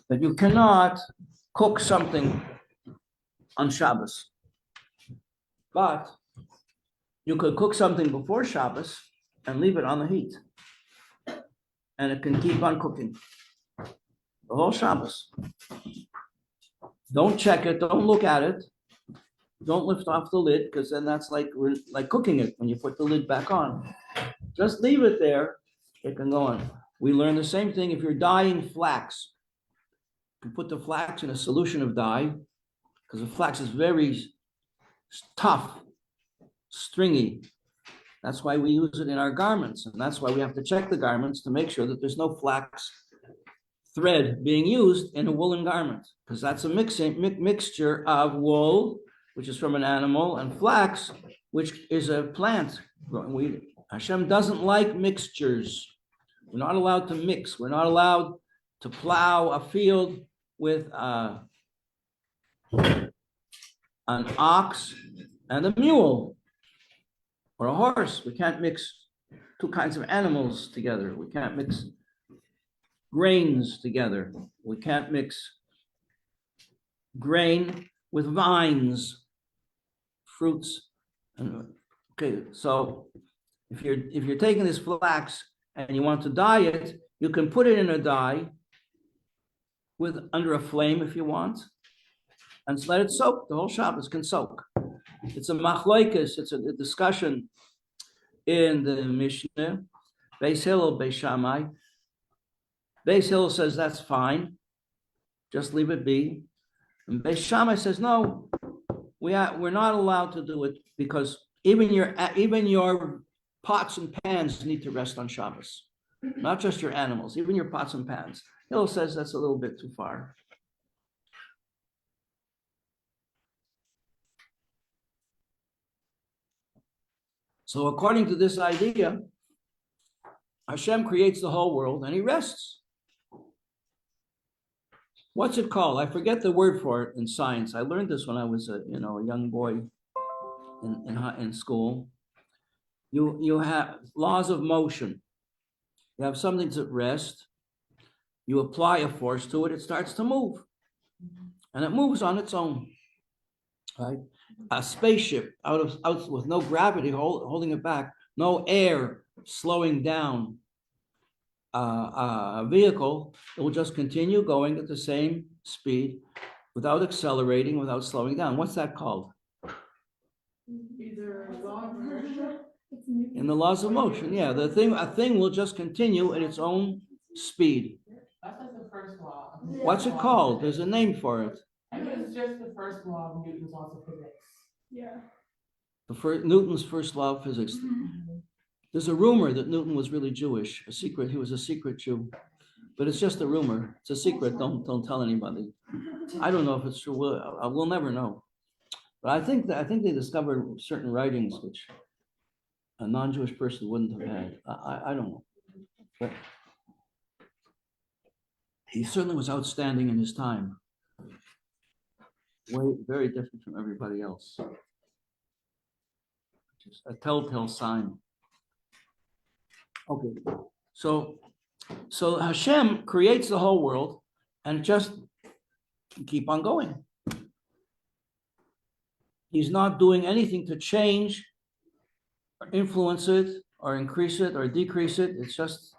that you cannot cook something on Shabbos, but you could cook something before Shabbos and leave it on the heat, and it can keep on cooking the whole Shabbos. Don't check it, don't look at it, don't lift off the lid, because then that's like cooking it when you put the lid back on. Just leave it there, it can go on. We learn the same thing if you're dyeing flax. You put the flax in a solution of dye, because the flax is very tough, stringy. That's why we use it in our garments, and that's why we have to check the garments to make sure that there's no flax thread being used in a woolen garment, because that's a mixture of wool, which is from an animal, and flax, which is a plant. Hashem doesn't like mixtures. We're not allowed to mix. We're not allowed to plow a field with an ox and a mule or a horse. We can't mix two kinds of animals together. We can't mix grains together. We can't mix grain with vines, fruits. Okay, so if you're taking this flax and you want to dye it, you can put it in a dye with under a flame if you want, and just let it soak. The whole Shabbos can soak. It's a machlokes, it's a discussion in the Mishnah. Beis Hillel, Beis Shammai. Beis Hillel says that's fine, just leave it be. And Beis Shammai says no, we're not allowed to do it, because even your pots and pans need to rest on Shabbos, not just your animals, even your pots and pans. Hillel says that's a little bit too far. So according to this idea, Hashem creates the whole world and he rests. What's it called? I forget the word for it in science. I learned this when I was a young boy in school. You have laws of motion. You have something to rest. You apply a force to it, it starts to move. And it moves on its own. Right? A spaceship out with no gravity holding it back, no air slowing down a vehicle, it will just continue going at the same speed without accelerating, without slowing down. What's that called? Either law of inertia. In the laws of motion, yeah. A thing will just continue at its own speed. That's like the first law. What's it called? There's a name for it. I think it's just the first law of Newton's laws of physics. Yeah. Newton's first law of physics. Mm-hmm. There's a rumor that Newton was really Jewish, a secret. He was a secret Jew, but it's just a rumor. It's a secret. Don't tell anybody. I don't know if it's true. We'll never know. But I think they discovered certain writings which a non-Jewish person wouldn't have had. I don't know. But he certainly was outstanding in his time. Very different from everybody else. Just a telltale sign. Okay, so Hashem creates the whole world and just keep on going. He's not doing anything to change or influence it or increase it or decrease it. It's just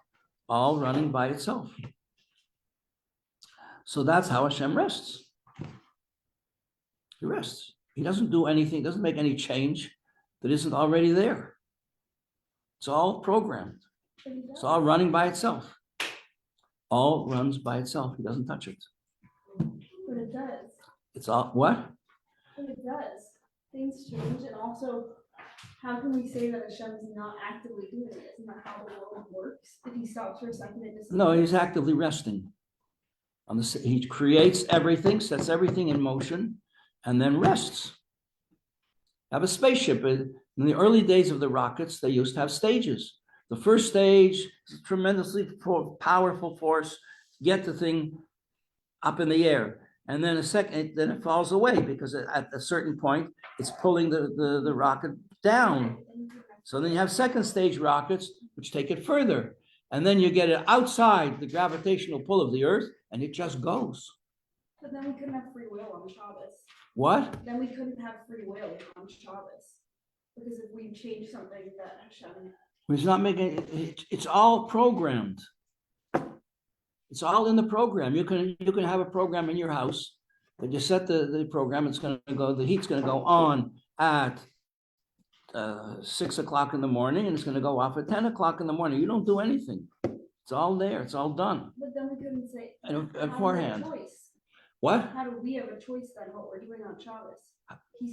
all running by itself. So that's how Hashem rests. He rests. He doesn't do anything, doesn't make any change that isn't already there. It's all programmed. It's all running by itself. All runs by itself. He doesn't touch it. But it does. It's all what? But it does. Things change, and also, how can we say that Hashem is not actively doing it? Isn't that how the world works? If he stops for a second, it just No, he's actively resting. He creates everything, sets everything in motion, and then rests. Have a spaceship. In the early days of the rockets, they used to have stages. The first stage is a tremendously powerful force to get the thing up in the air. And then then it falls away because at a certain point, it's pulling the rocket down. So then you have second stage rockets, which take it further. and then you get it outside the gravitational pull of the earth, and it just goes. But then we couldn't have free will on Shabbos. What? Then we couldn't have free will on Shabbos. Because if we change something that Hashem. He's not making it, it's all programmed. It's all in the program. You can have a program in your house, but you set the program, it's going to go, the heat's going to go on at 6 o'clock in the morning, and it's going to go off at 10 o'clock in the morning. You don't do anything. It's all there. It's all done. But then we couldn't say. Beforehand. What? How do we have a choice then what we're doing on Shabbos?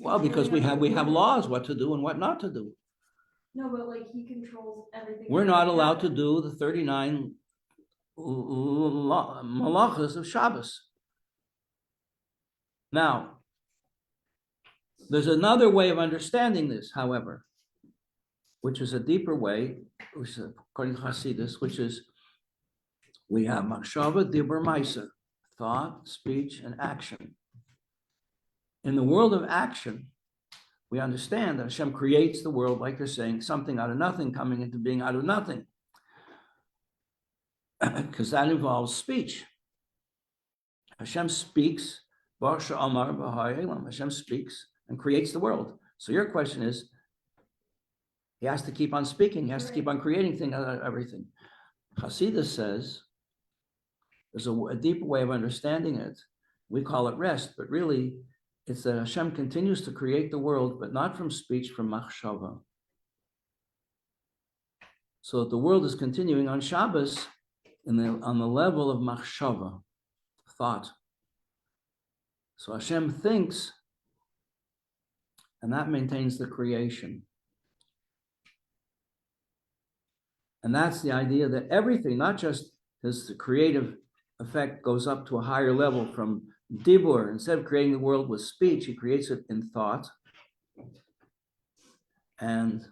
Well, because we have laws what to do and what not to do. No, but like he controls everything. We're not allowed to do the 39 malachas of Shabbos. Now, there's another way of understanding this, however, which is a deeper way, which is according to Hasidus, which is we have machshava, dibur, maisa, thought, speech, and action. In the world of action, we understand that Hashem creates the world, like you're saying, something out of nothing coming into being out of nothing. Because that involves speech. Hashem speaks, Hashem speaks and creates the world. So your question is, he has to keep on speaking, he has to keep on creating things out of everything. Hasidus says, there's a deeper way of understanding it. We call it rest, but really, it's that Hashem continues to create the world, but not from speech, from machshava. So the world is continuing on Shabbos on the level of machshava, thought. So Hashem thinks, and that maintains the creation. And that's the idea that everything, not just the creative effect goes up to a higher level from dibur. Instead of creating the world with speech, he creates it in thought. And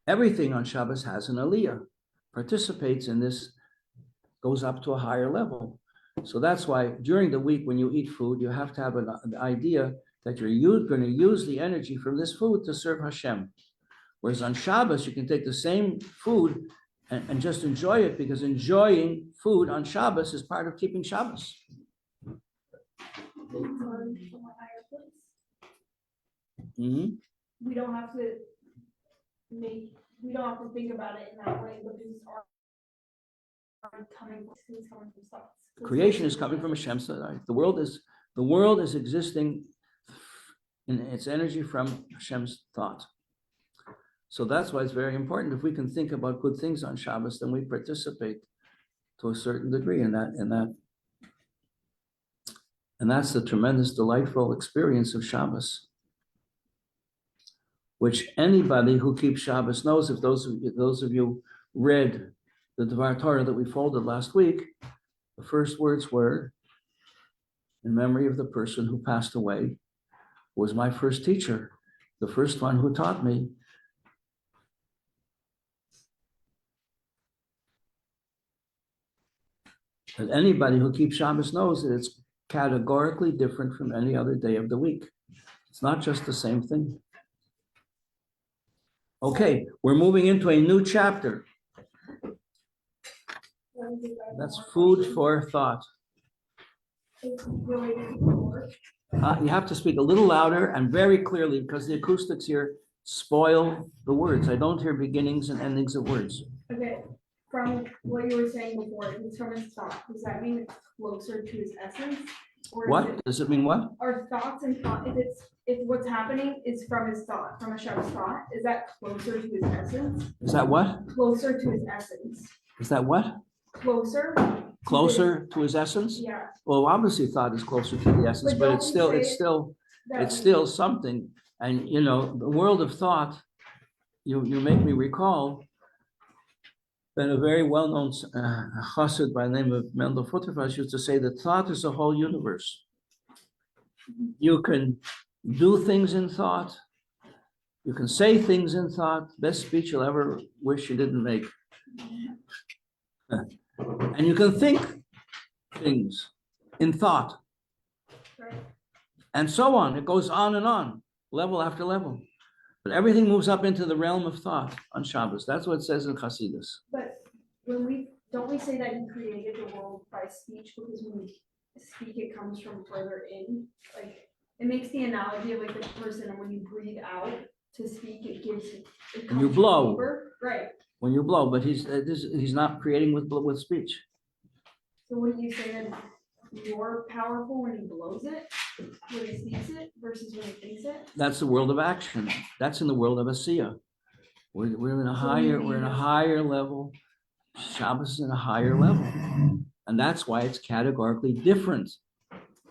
everything on Shabbos has an aliyah, participates in this, goes up to a higher level. So that's why during the week when you eat food, you have to have an idea that you're going to use the energy from this food to serve Hashem. Whereas on Shabbos, you can take the same food and just enjoy it, because enjoying food on Shabbos is part of keeping Shabbos. Mm-hmm. We don't have to think about it in that way, but these are coming from thoughts. Creation is coming from Hashem. The world is existing in its energy from Hashem's thought. So that's why it's very important. If we can think about good things on Shabbos, then we participate to a certain degree in that. And that's the tremendous, delightful experience of Shabbos, which anybody who keeps Shabbos knows. If those of you read the Dvar Torah that we folded last week, the first words were, in memory of the person who passed away, who was my first teacher, the first one who taught me. And anybody who keeps Shabbos knows that it's categorically different from any other day of the week. It's not just the same thing. Okay, we're moving into a new chapter. That's food for thought. You have to speak a little louder and very clearly, because the acoustics here spoil the words. I don't hear beginnings and endings of words. Okay, from what you were saying before, it's from his thought. Does that mean it's closer to his essence? Or What? Does it mean what? Are thoughts and thought, if what's happening is from his thought, from Hashem's thought, is that closer to his essence? Is that what? Closer to his essence. Is that what? Closer. To his essence? Yeah. Well, obviously thought is closer to the essence, but it's still something. And the world of thought, you make me recall that a very well-known chassid by the name of Mendel Futterfass used to say that thought is the whole universe. You can do things in thought. You can say things in thought. Best speech you'll ever wish you didn't make. And you can think things in thought. And so on. It goes on and on, level after level. But everything moves up into the realm of thought on Shabbos. That's what it says in Chassidus. But don't we say that he created the world by speech, because when we speak, it comes from further in? Like, it makes the analogy of like the person, and when you breathe out to speak, it When you comes from blow. deeper. Right. When you blow, but he's not creating with speech. So would you say that more powerful when he blows it, when he speaks it, versus when he thinks it? That's the world of action. That's in the world of Asiya. We're in a higher level. Shabbos is in a higher level. And that's why it's categorically different.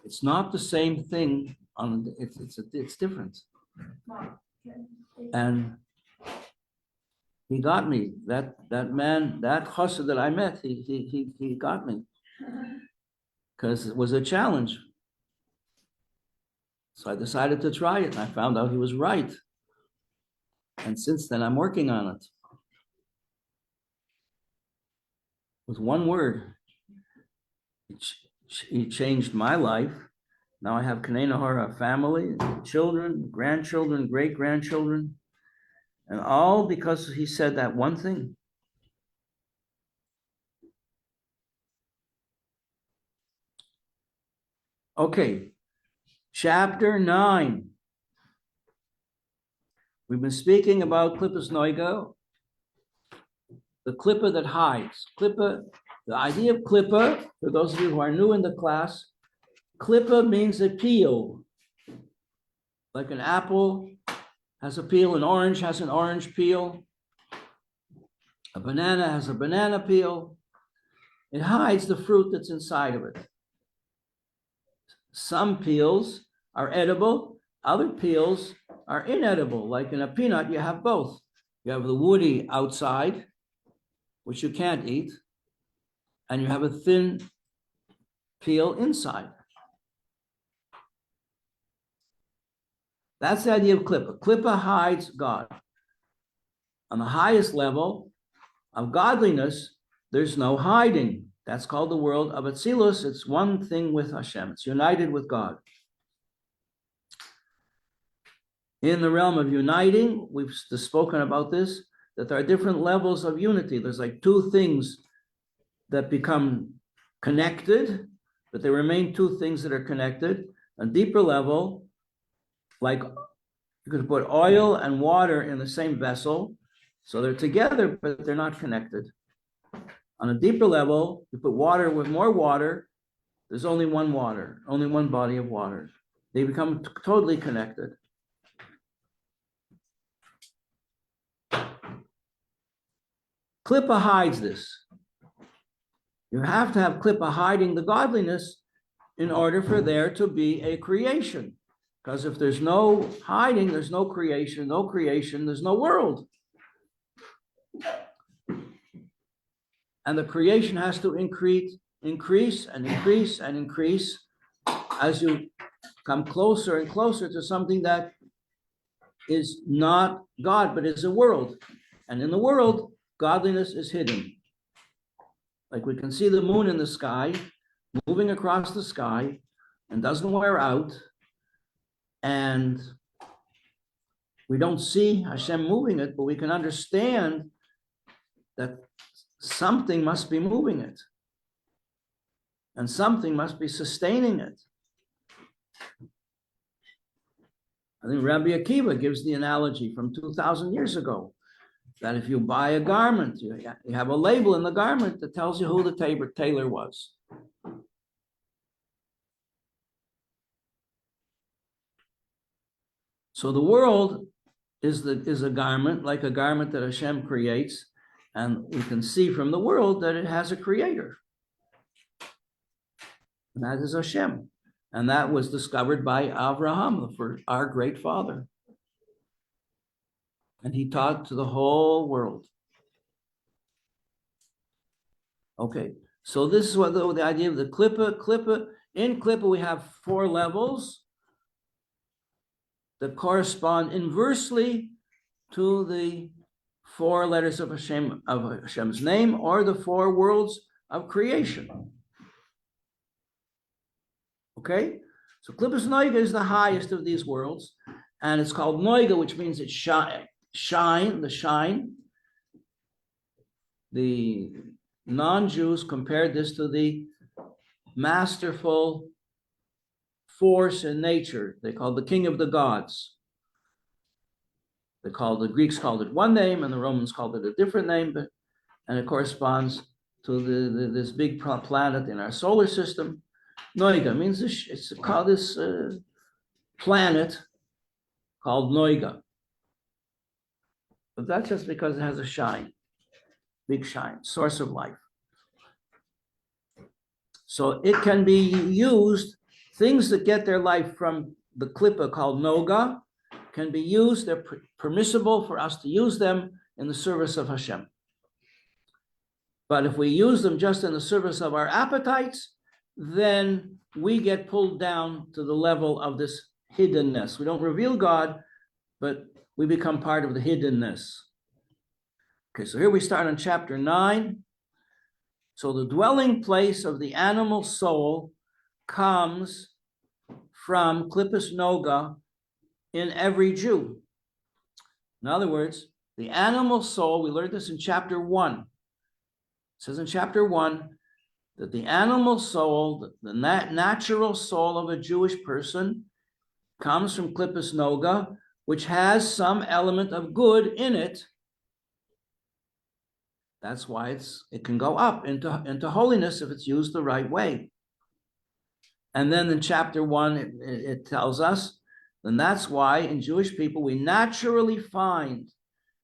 It's not the same thing it's different. Wow. Okay. And he got me. That man, that chassid that I met, he got me. Because it was a challenge. So I decided to try it, and I found out he was right. And since then, I'm working on it. With one word, he changed my life. Now I have Kanei Nahara, a family, children, grandchildren, great-grandchildren, and all because he said that one thing. Okay, chapter 9. We've been speaking about Klippas Noiga, the klippa that hides. Klippa, the idea of klippa, for those of you who are new in the class, klippa means a peel. Like an apple has a peel, an orange has an orange peel, a banana has a banana peel. It hides the fruit that's inside of it. Some peels are edible, other peels are inedible. Like in a peanut, you have both. You have the woody outside, which you can't eat, and you have a thin peel inside. That's the idea of klippa. Klippa hides God. On the highest level of godliness, there's no hiding. That's called the world of Atzilus. It's one thing with Hashem. It's united with God. In the realm of uniting, we've spoken about this, that there are different levels of unity. There's like two things that become connected, but there remain two things that are connected. A deeper level, like you could put oil and water in the same vessel, so they're together, but they're not connected. On a deeper level, you put water with more water, there's only one water, only one body of water. They become totally connected. Klippa hides this. You have to have klippa hiding the godliness in order for there to be a creation. Because if there's no hiding, there's no creation, there's no world. And the creation has to increase as you come closer and closer to something that is not God, but is a world. And in the world, godliness is hidden. Like we can see the moon in the sky, moving across the sky, and doesn't wear out. And we don't see Hashem moving it, but we can understand that something must be moving it. And something must be sustaining it. I think Rabbi Akiva gives the analogy from 2,000 years ago that if you buy a garment, you have a label in the garment that tells you who the tailor was. So the world is a garment, like a garment that Hashem creates, and we can see from the world that it has a creator. And that is Hashem. And that was discovered by Avraham, our great father. And he taught to the whole world. Okay, so this is what the idea of the klippa. In klippa, we have 4 levels that correspond inversely to the 4 letters of Hashem's name, or the 4 worlds of creation. Okay, so Klippas Noiga is the highest of these worlds, And it's called noiga, which means it shine. The non-Jews compared this to the masterful force in nature. They called the king of the gods. The Greeks called it one name, and the Romans called it a different name, and it corresponds to this big planet in our solar system. Noiga means it's called this planet called Noiga. But that's just because it has a shine, big shine, source of life. So it can be used, things that get their life from the klippa called Noga can be used, they're permissible for us to use them in the service of Hashem. But if we use them just in the service of our appetites, then we get pulled down to the level of this hiddenness. We don't reveal God, but we become part of the hiddenness. Okay, so here we start on chapter 9. So the dwelling place of the animal soul comes from Klippas Noga in every Jew. In other words, the animal soul, we learned this in chapter 1. It says in chapter 1 that the animal soul, the natural soul of a Jewish person, comes from Klippas Noga, which has some element of good in it. That's why it can go up into holiness if it's used the right way. And then in chapter 1, it tells us, and that's why in Jewish people, we naturally find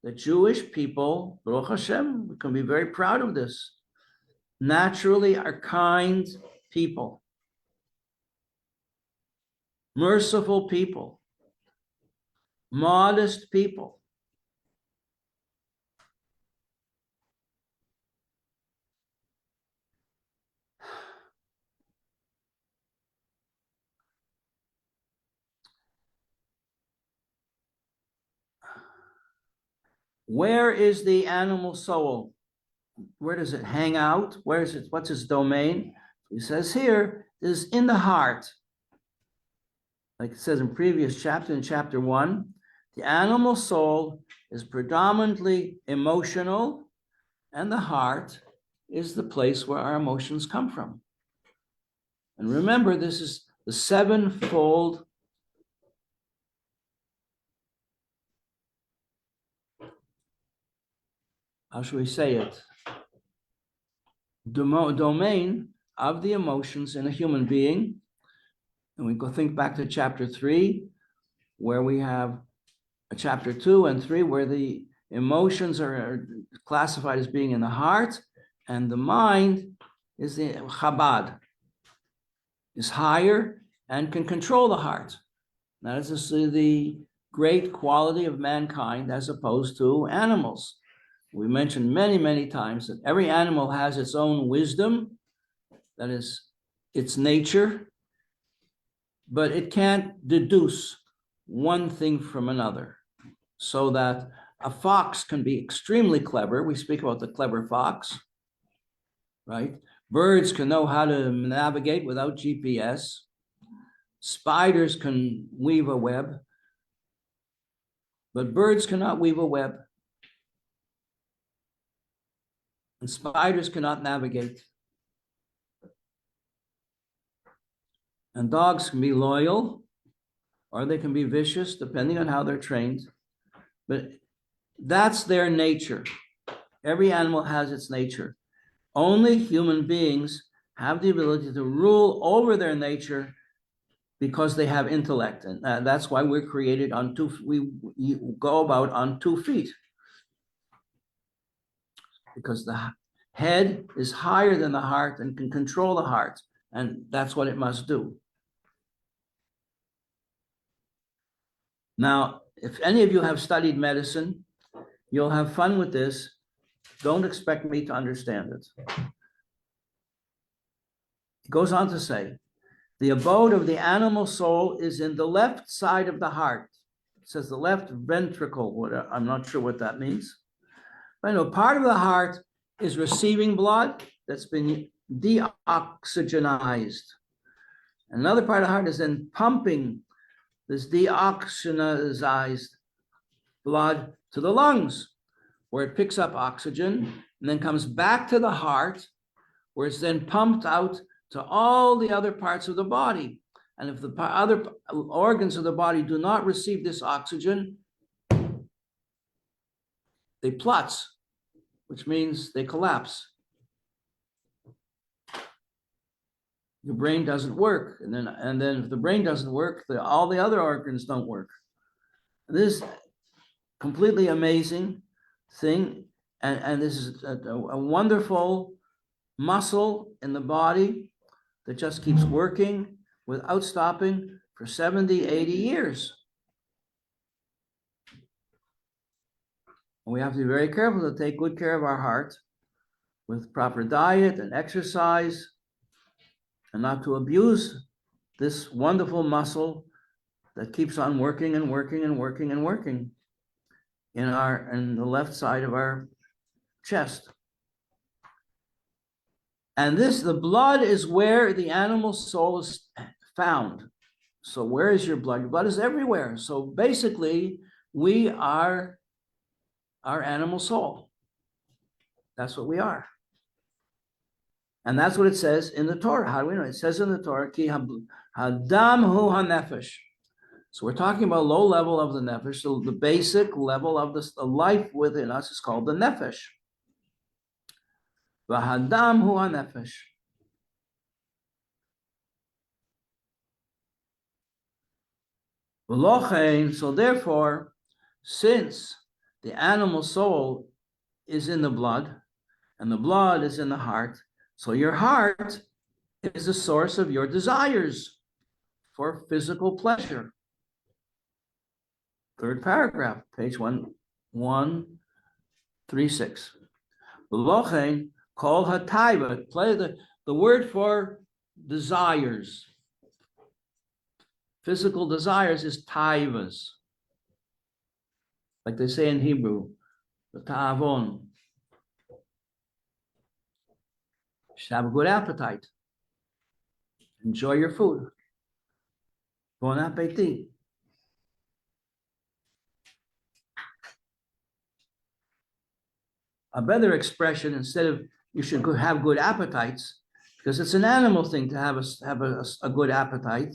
that Jewish people, Baruch Hashem, we can be very proud of this, naturally are kind people, merciful people, modest people. Where is the animal soul? Where does it hang out? Where is it? What's its domain? He says here is in the heart. Like it says in previous chapter, in chapter 1, the animal soul is predominantly emotional, and the heart is the place where our emotions come from. And remember, this is the sevenfold how should we say it? Domain of the emotions in a human being. And we go think back to chapter 3, where we have chapter 2 and 3, where the emotions are classified as being in the heart, and the mind is the Chabad, is higher and can control the heart. That is the great quality of mankind as opposed to animals. We mentioned many, many times that every animal has its own wisdom, that is its nature, but it can't deduce one thing from another. So that a fox can be extremely clever. We speak about the clever fox, right? Birds can know how to navigate without GPS. Spiders can weave a web, but birds cannot weave a web. And spiders cannot navigate. And dogs can be loyal, or they can be vicious, depending on how they're trained. But that's their nature. Every animal has its nature. Only human beings have the ability to rule over their nature because they have intellect. And that's why we're created on we go about on 2 feet. Because the head is higher than the heart and can control the heart. And that's what it must do. Now, if any of you have studied medicine, you'll have fun with this. Don't expect me to understand it. It goes on to say, the abode of the animal soul is in the left side of the heart. It says the left ventricle. I'm not sure what that means. But I know part of the heart is receiving blood that's been deoxygenized. Another part of the heart is then pumping this deoxygenized blood to the lungs, where it picks up oxygen and then comes back to the heart, where it's then pumped out to all the other parts of the body. And if the other organs of the body do not receive this oxygen, they plutz, which means they collapse. Your brain doesn't work. And then if the brain doesn't work, all the other organs don't work. This completely amazing thing. And this is a wonderful muscle in the body that just keeps working without stopping for 70, 80 years. And we have to be very careful to take good care of our heart with proper diet and exercise, and not to abuse this wonderful muscle that keeps on working and working and working and working in the left side of our chest. And the blood is where the animal soul is found. So where is your blood? Your blood is everywhere. So basically, we are our animal soul. That's what we are. And that's what it says in the Torah. How do we know? It says in the Torah, Ki hadam hu hanefesh. So we're talking about low level of the nefesh. So the basic level of the life within us is called the nefesh. V'hadam hu hanefesh. So therefore, since the animal soul is in the blood, and the blood is in the heart, so your heart is the source of your desires for physical pleasure. Third paragraph, page 136. V'lochein kol hataiva, play the word for desires. Physical desires is taivas. Like they say in Hebrew, the ta'avon. Should have a good appetite. Enjoy your food. Bon appetit. A better expression, instead of you should have good appetites, because it's an animal thing to have a good appetite.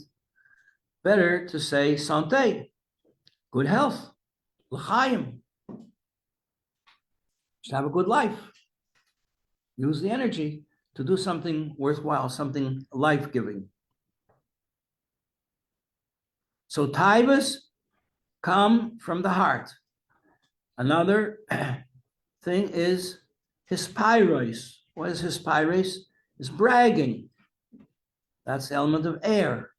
Better to say santé, good health, l'chaim. Just have a good life. Use the energy to do something worthwhile, something life-giving. So taivas come from the heart. Another thing is hispyros. What is hispyros? It's bragging. That's the element of air.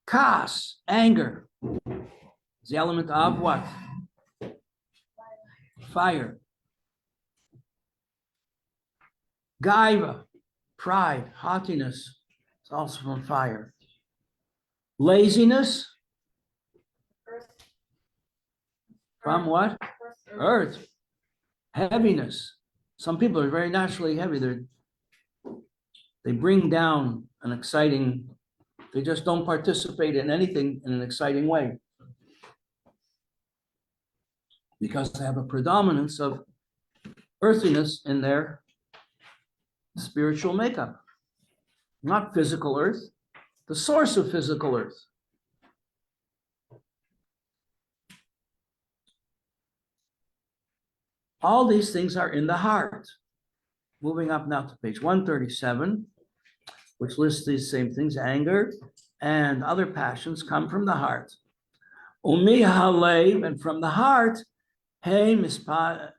Kas, anger, is the element of what? Fire. Gaiva, pride, haughtiness, it's also from fire. Laziness, from what? Earth. Heaviness. Some people are very naturally heavy. They bring down an exciting. They just don't participate in anything in an exciting way, because they have a predominance of earthiness in their spiritual makeup. Not physical earth, the source of physical earth. All these things are in the heart. Moving up now to page 137. Which lists these same things. Anger and other passions come from the heart. Umi halev, and from the heart, hey mispashtes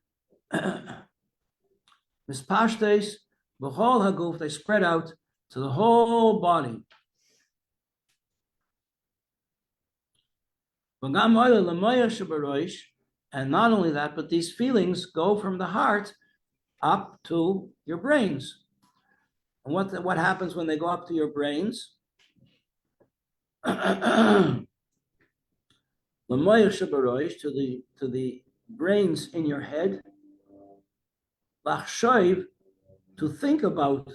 b'chol haguf, they spread out to the whole body. And not only that, but these feelings go from the heart up to your brains. And what happens when they go up to your brains? To the brains in your head, to think about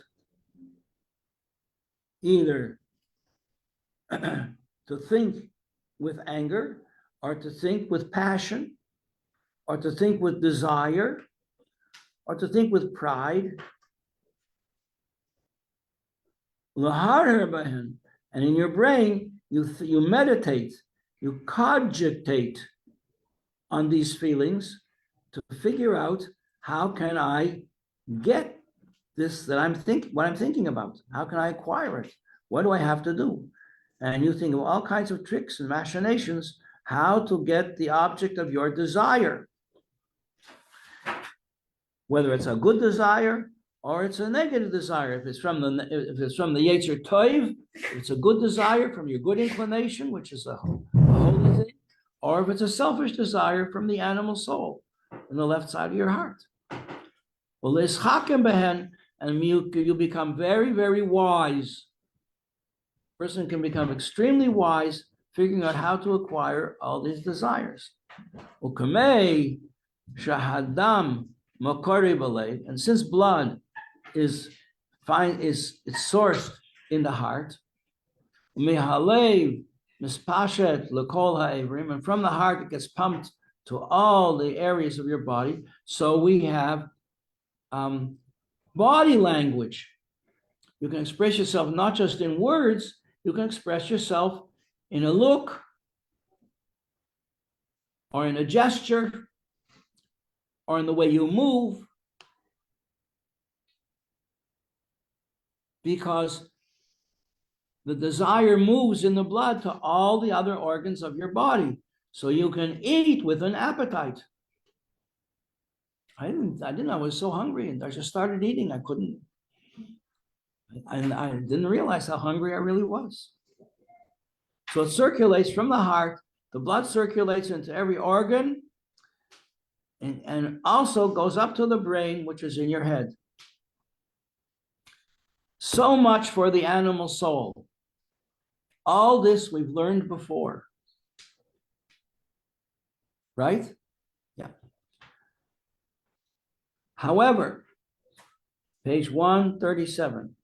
either to think with anger, or to think with passion, or to think with desire, or to think with pride. And in your brain, you meditate, you cogitate on these feelings to figure out how can I get this that what I'm thinking about? How can I acquire it? What do I have to do? And you think of all kinds of tricks and machinations, how to get the object of your desire. Whether it's a good desire or it's a negative desire. If it's from the Yetzer Tov, it's a good desire from your good inclination, which is a holy thing, or if it's a selfish desire from the animal soul in the left side of your heart. Well, and you become very, very wise. A person can become extremely wise, figuring out how to acquire all these desires. Ukamei shahadam makori b'leiv, and since blood is sourced in the heart, mihalev mispashet lekol ha'evrim, and from the heart it gets pumped to all the areas of your body. So we have body language. You can express yourself not just in words, you can express yourself in a look or in a gesture or in the way you move, because the desire moves in the blood to all the other organs of your body. So you can eat with an appetite. I was so hungry and I just started eating. I didn't realize how hungry I really was. So it circulates from the heart, the blood circulates into every organ, and also goes up to the brain, which is in your head. So much for the animal soul. All this we've learned before. Right? Yeah. However, page 137.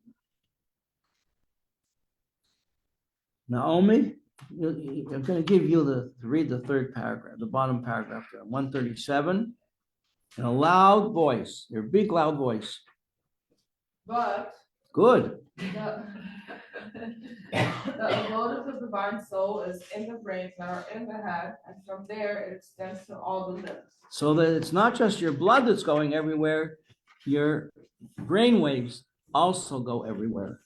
Naomi, I'm going to give you to read the third paragraph, the bottom paragraph there, 137, in a loud voice, your big loud voice. But Good. the abode of the divine soul is in the brains that are in the head, and from there it extends to all the limbs. So that it's not just your blood that's going everywhere, your brain waves also go everywhere.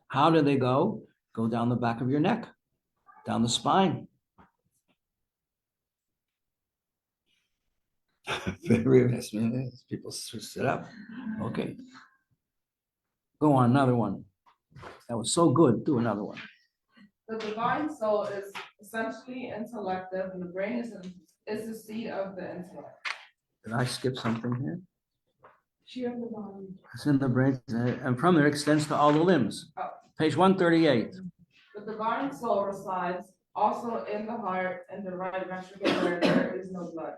How do they go? Go down the back of your neck, down the spine. People sit up. Okay. Go on, another one. That was so good. Do another one. The divine soul is essentially intellective, and the brain is the seat of the intellect. Did I skip something here? She of the body. It's in the brain, and from there extends to all the limbs. Oh. Page 138. The divine soul resides also in the heart and the right ventricle where there is no blood.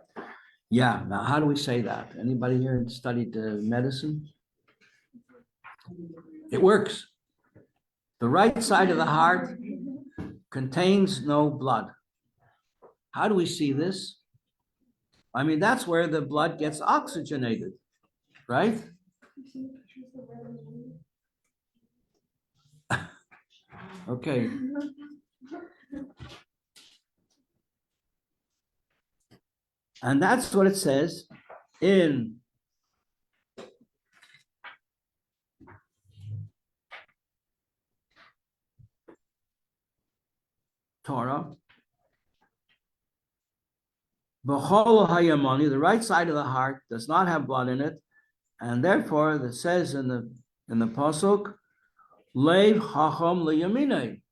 Yeah, now how do we say that? Anybody here studied medicine? It works. The right side of the heart contains no blood. How do we see this? I mean, that's where the blood gets oxygenated, right? Okay. And that's what it says in Torah. B'chol hayamani, the right side of the heart does not have blood in it, and therefore it says in the pasuk, Leiv Chacham Liyamine.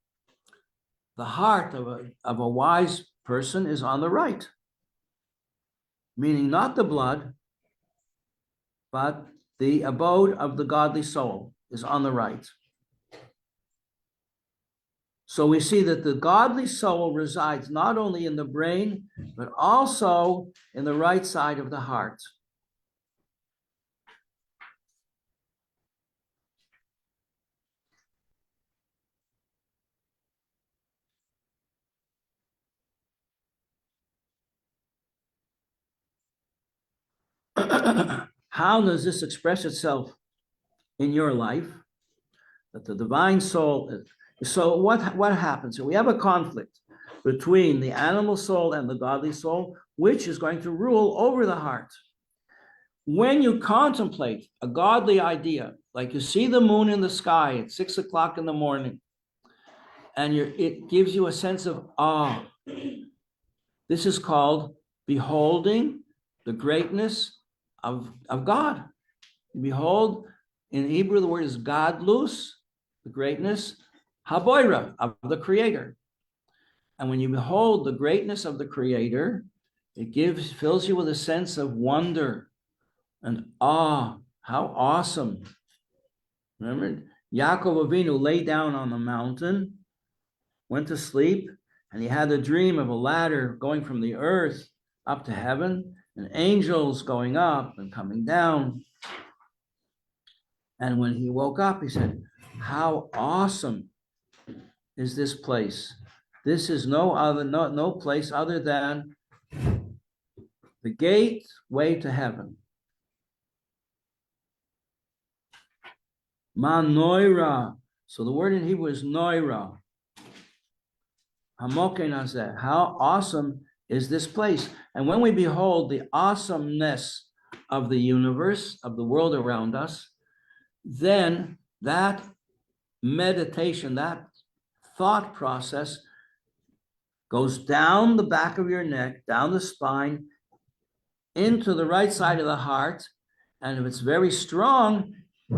The heart of a wise person is on the right, meaning not the blood, but the abode of the godly soul is on the right. So we see that the godly soul resides not only in the brain, but also in the right side of the heart. How does this express itself in your life? That the divine soul is, so what happens? So we have a conflict between the animal soul and the godly soul, which is going to rule over the heart. When you contemplate a godly idea, like you see the moon in the sky at 6 o'clock in the morning, and it gives you a sense of awe. This is called beholding the greatness of God. Behold, in Hebrew, the word is godlus, the greatness, haboira, of the creator. And when you behold the greatness of the creator, it fills you with a sense of wonder and awe. How awesome. Remember, Yaakov Avinu lay down on the mountain, went to sleep, and he had a dream of a ladder going from the earth up to heaven, and angels going up and coming down. And when he woke up, he said, how awesome is this place? This is no place other than the gateway to heaven. Ma noira. So the word in Hebrew is noira. Hamokenazeh. How awesome is this place? And when we behold the awesomeness of the universe, of the world around us, then that meditation, that thought process goes down the back of your neck, down the spine, into the right side of the heart. And if it's very strong,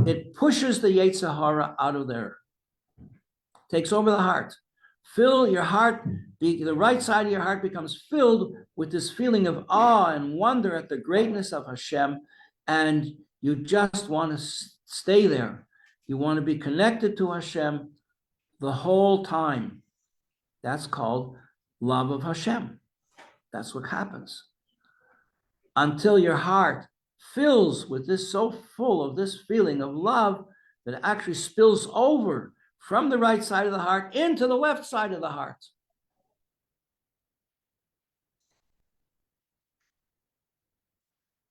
it pushes the Yetzer Hara out of there, takes over the heart. Fill your heart, the right side of your heart becomes filled with this feeling of awe and wonder at the greatness of Hashem, and you just want to stay there. You want to be connected to Hashem the whole time. That's called love of Hashem. That's what happens. Until your heart fills with this, so full of this feeling of love that it actually spills over from the right side of the heart into the left side of the heart.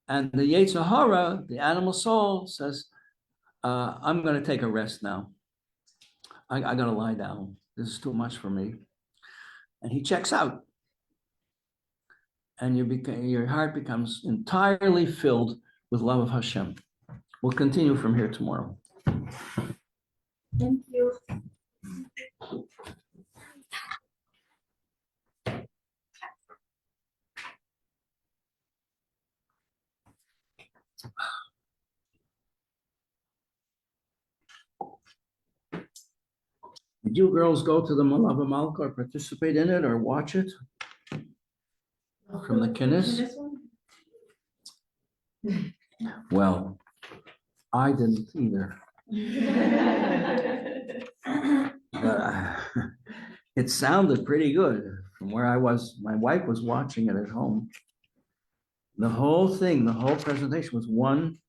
And the Yetzer Hara, the animal soul, says, I'm going to take a rest now. I got to lie down. This is too much for me. And he checks out. And your heart becomes entirely filled with love of Hashem. We'll continue from here tomorrow. Thank you. Did you girls go to the Malava Malka or participate in it or watch it? From the Kinnis? Well, I didn't either. But it sounded pretty good from where I was. My wife was watching it at home. The whole thing, the whole presentation was one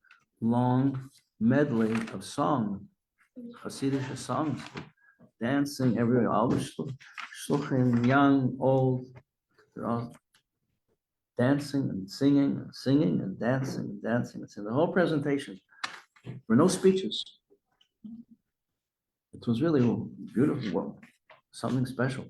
long medley of song, Hasidic songs, dancing everywhere. All the shluchim, young, old, they're all dancing and singing and singing and dancing and dancing. And so the whole presentation, there were no speeches. It was really beautiful, something special.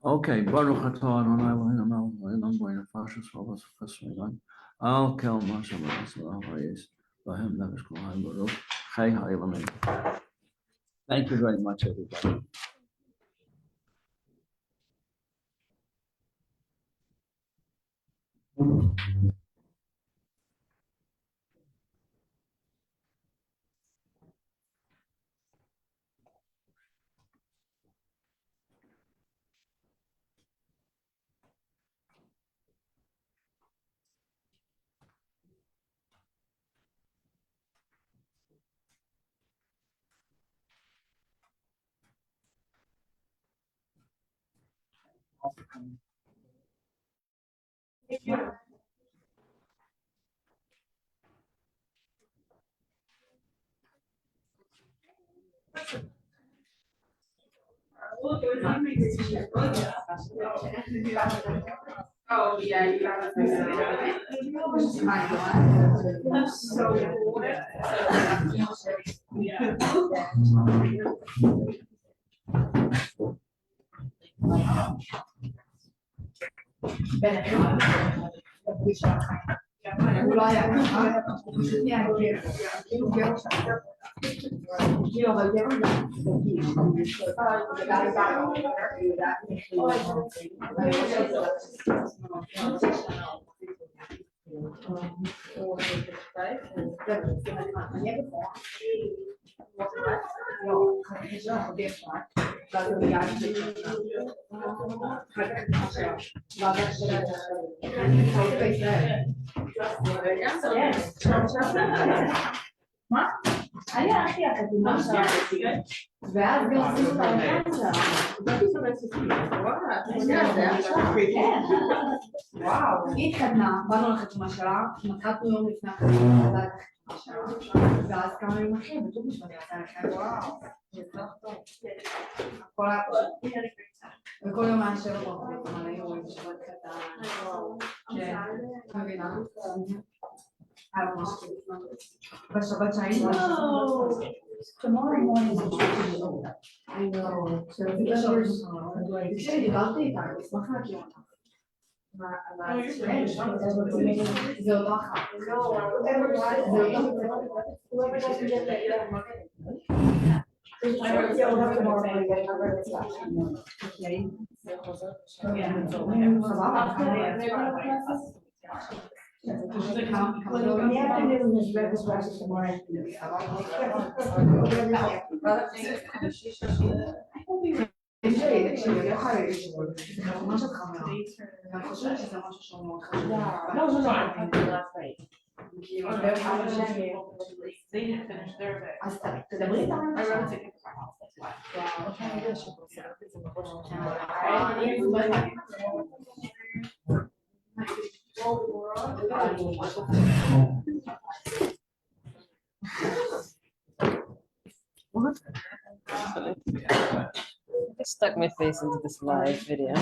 Okay, Baruch atah Adonai Eloheinu melech haolam v'olam v'fashos v'avos v'chesed al kel masha v'yisrael v'yis v'hem nefesh kol hayim baruch chai ha'elamim. Thank you very much, everybody. Oh, yeah, you gotta. ואז גם עשינו את האפליקציה. וואו, היא התקדמה, באנו לחתונה שלה, נחתנו יום לפני החתונה שלה, ואז כמה ימים אחרי, בטוח משפטי יצא לכם, וואו, זה טוב טוב. הכל היה פשוט. וכל יום היה שבע ברחוב, מלא אירועים, שבת קטן. כן, מבינה? היה ממש כיף. בשבת שהיינו. Tomorrow morning is a I know. דיברתי איתה, אני אשמח להכיר אותה. זה אותו אחת. זה אותו They didn't finish their bit. אז תדברי איתה. I wrote a ticket for my house, that's why. I stuck my face into this live video.